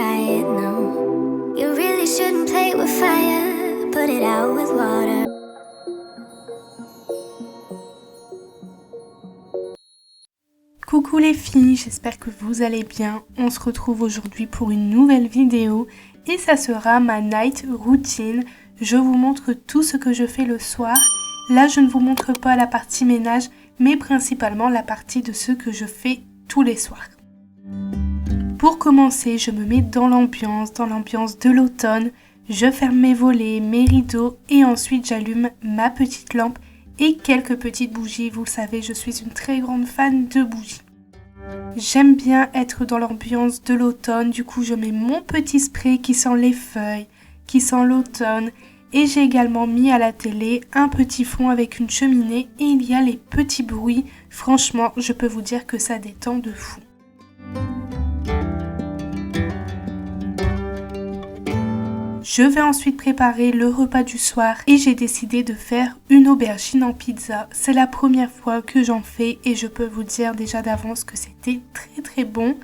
try it, no. You really shouldn't play with fire, put it out with water. Coucou les filles, j'espère que vous allez bien. On se retrouve aujourd'hui pour une nouvelle vidéo et ça sera ma night routine. Je vous montre tout ce que je fais le soir. Là, je ne vous montre pas la partie ménage, mais principalement la partie de ce que je fais tous les soirs. Pour commencer, je me mets dans l'ambiance de l'automne. Je ferme mes volets, mes rideaux et ensuite j'allume ma petite lampe et quelques petites bougies. Vous le savez, je suis une très grande fan de bougies. J'aime bien être dans l'ambiance de l'automne, du coup je mets mon petit spray qui sent les feuilles, qui sent l'automne. Et j'ai également mis à la télé un petit fond avec une cheminée et il y a les petits bruits. Franchement, je peux vous dire que ça détend de fou. Je vais ensuite préparer le repas du soir et j'ai décidé de faire une aubergine en pizza. C'est la première fois que j'en fais et je peux vous dire déjà d'avance que c'était très bon.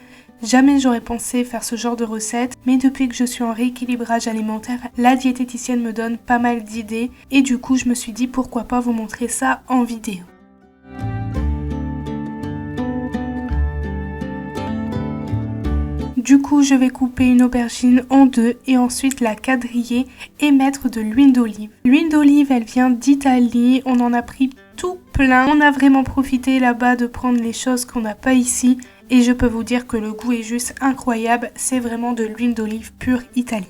Jamais j'aurais pensé faire ce genre de recette, mais depuis que je suis en rééquilibrage alimentaire, la diététicienne me donne pas mal d'idées et du coup je me suis dit pourquoi pas vous montrer ça en vidéo. Du coup, je vais couper une aubergine en deux et ensuite la quadriller et mettre de l'huile d'olive. L'huile d'olive, elle vient d'Italie, on en a pris tout plein. On a vraiment profité là-bas de prendre les choses qu'on n'a pas ici et je peux vous dire que le goût est juste incroyable. C'est vraiment de l'huile d'olive pure italienne.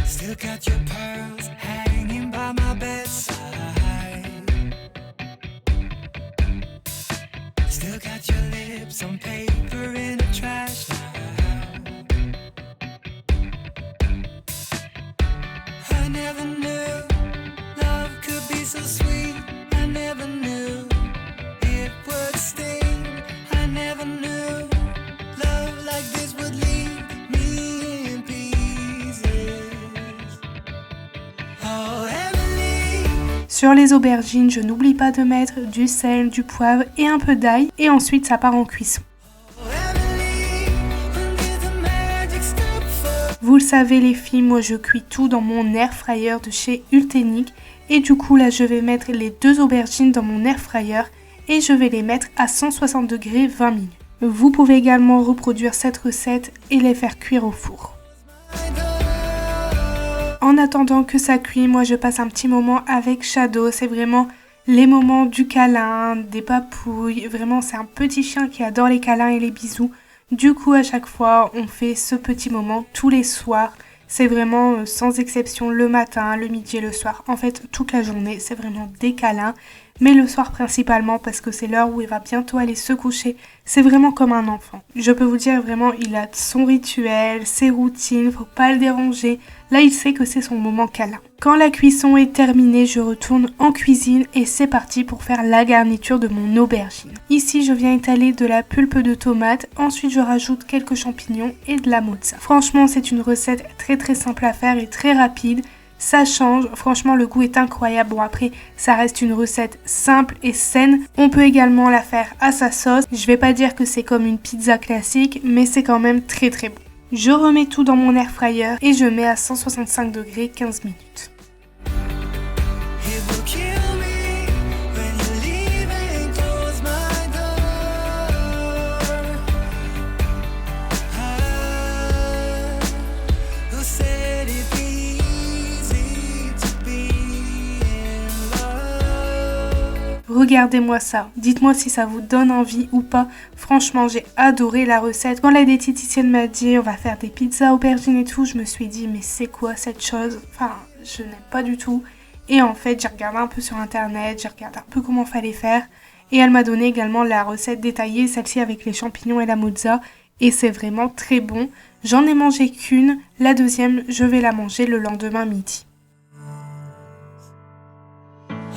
Still got your pearls hanging by my bedside. Still got your lips on paper in a trash now. I never knew love could be so sweet. I never knew it would sting. I never knew love like this would leave me in pieces. Sur les aubergines, je n'oublie pas de mettre du sel, du poivre et un peu d'ail et ensuite ça part en cuisson. Vous le savez les filles, moi je cuis tout dans mon air fryer de chez Ultenic et du coup là je vais mettre les deux aubergines dans mon air fryer et je vais les mettre à 160 degrés 20 minutes. Vous pouvez également reproduire cette recette et les faire cuire au four. En attendant que ça cuit, moi je passe un petit moment avec Shadow, c'est vraiment les moments du câlin, des papouilles, vraiment c'est un petit chien qui adore les câlins et les bisous. Du coup à chaque fois on fait ce petit moment tous les soirs, c'est vraiment sans exception le matin, le midi et le soir, en fait toute la journée c'est vraiment des câlins. Mais le soir principalement parce que c'est l'heure où il va bientôt aller se coucher. C'est vraiment comme un enfant. Je peux vous dire vraiment, il a son rituel, ses routines, faut pas le déranger. Là, il sait que c'est son moment câlin. Quand la cuisson est terminée, je retourne en cuisine et c'est parti pour faire la garniture de mon aubergine. Ici, je viens étaler de la pulpe de tomate. Ensuite, je rajoute quelques champignons et de la mozza. Franchement, c'est une recette très simple à faire et très rapide. Ça change, franchement le goût est incroyable. Bon après ça reste une recette simple et saine. On peut également la faire à sa sauce. Je vais pas dire que c'est comme une pizza classique mais c'est quand même très bon. Je remets tout dans mon air fryer et je mets à 165 degrés 15 minutes. Regardez-moi ça. Dites-moi si ça vous donne envie ou pas. Franchement, j'ai adoré la recette. Quand la diététicienne m'a dit on va faire des pizzas aubergines et tout, je me suis dit mais c'est quoi cette chose? Enfin, je n'aime pas du tout. Et en fait, j'ai regardé un peu sur internet, j'ai regardé un peu comment fallait faire. Et elle m'a donné également la recette détaillée, celle-ci avec les champignons et la mozza. Et c'est vraiment très bon. J'en ai mangé qu'une. La deuxième, je vais la manger le lendemain midi.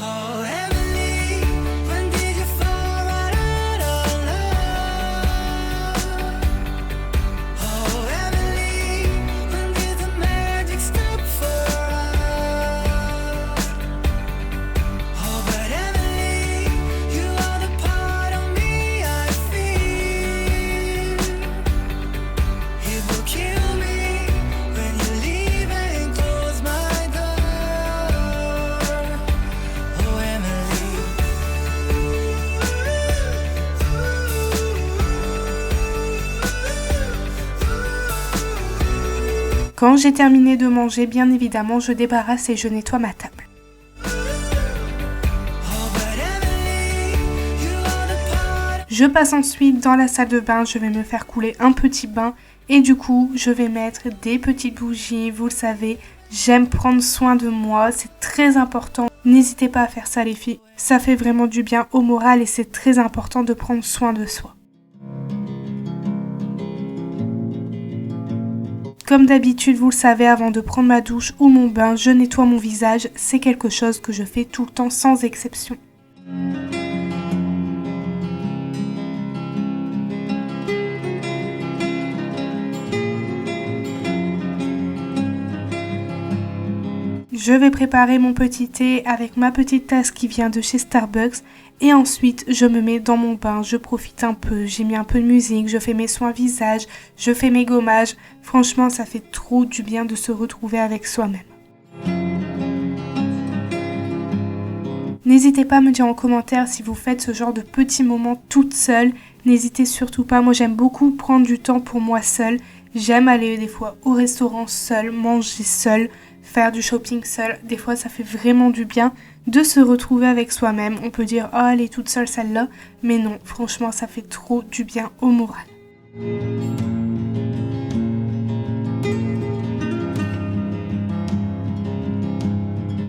Oh, Emily, when did you fall right out of love? Oh, Emily, when did the magic stop for us? Oh, but Emily, you are the part of me I feel. It will kill me when you leave and close my door. Oh, Emily. Quand j'ai terminé de manger, bien évidemment, je débarrasse et je nettoie ma table. Oh, but Emily, you are the part. Je passe ensuite dans la salle de bain, je vais me faire couler un petit bain et du coup, je vais mettre des petites bougies, vous le savez, j'aime prendre soin de moi, c'est très important. N'hésitez pas à faire ça les filles, ça fait vraiment du bien au moral et c'est très important de prendre soin de soi. Comme d'habitude, vous le savez, avant de prendre ma douche ou mon bain, je nettoie mon visage, c'est quelque chose que je fais tout le temps sans exception. Je vais préparer mon petit thé avec ma petite tasse qui vient de chez Starbucks et ensuite je me mets dans mon bain, je profite un peu, j'ai mis un peu de musique, je fais mes soins visage, je fais mes gommages. Franchement, ça fait trop du bien de se retrouver avec soi-même. N'hésitez pas à me dire en commentaire si vous faites ce genre de petits moments toute seule. N'hésitez surtout pas, moi j'aime beaucoup prendre du temps pour moi seule. J'aime aller des fois au restaurant seule, manger seule, faire du shopping seule. Des fois ça fait vraiment du bien de se retrouver avec soi-même. On peut dire « Oh, elle est toute seule celle-là », mais non, franchement ça fait trop du bien au moral.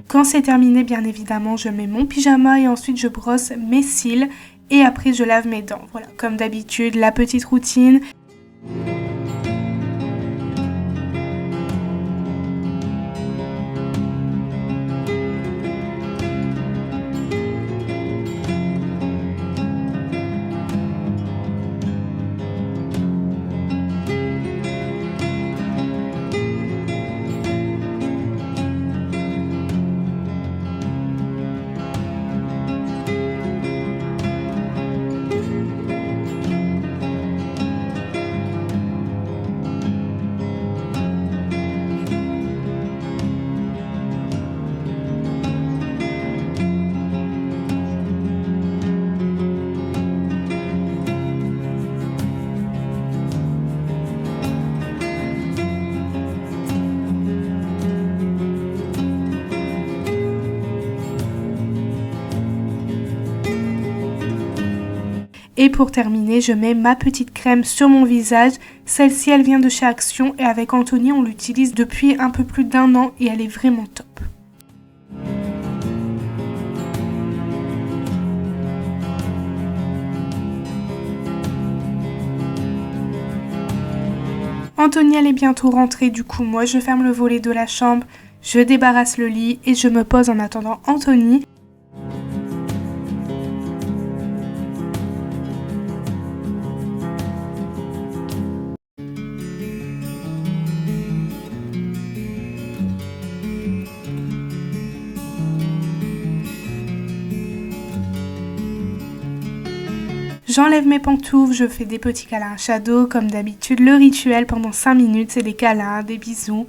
Quand c'est terminé, bien évidemment, je mets mon pyjama et ensuite je brosse mes cils et après je lave mes dents. Voilà, comme d'habitude, la petite routine. Et pour terminer, je mets ma petite crème sur mon visage. Celle-ci, elle vient de chez Action et avec Anthony, on l'utilise depuis un peu plus d'1 an et elle est vraiment top. Anthony, elle est bientôt rentrée, du coup, moi, je ferme le volet de la chambre, je débarrasse le lit et je me pose en attendant Anthony. J'enlève mes pantoufles, je fais des petits câlins à Shadow, comme d'habitude. Le rituel pendant 5 minutes, c'est des câlins, des bisous.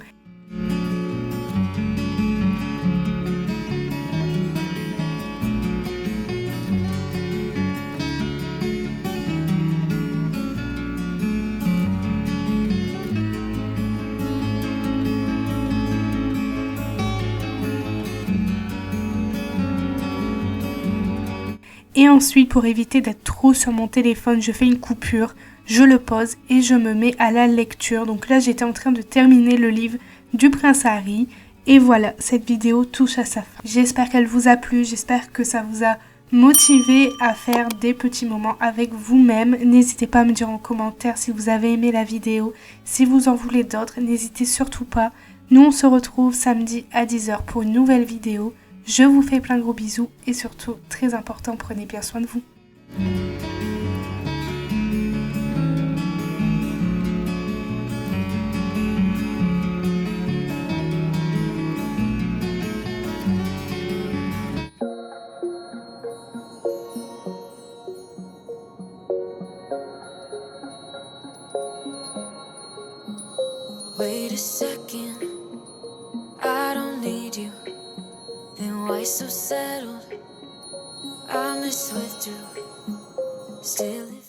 Et ensuite, pour éviter d'être trop sur mon téléphone, je fais une coupure, je le pose et je me mets à la lecture. Donc là, j'étais en train de terminer le livre du Prince Harry. Et voilà, cette vidéo touche à sa fin. J'espère qu'elle vous a plu, j'espère que ça vous a motivé à faire des petits moments avec vous-même. N'hésitez pas à me dire en commentaire si vous avez aimé la vidéo, si vous en voulez d'autres, n'hésitez surtout pas. Nous, on se retrouve samedi à 10 h pour une nouvelle vidéo. Je vous fais plein de gros bisous et surtout, très important, prenez bien soin de vous. Wait a second, I don't need you. Then why so settled? I miss withdrew. Still.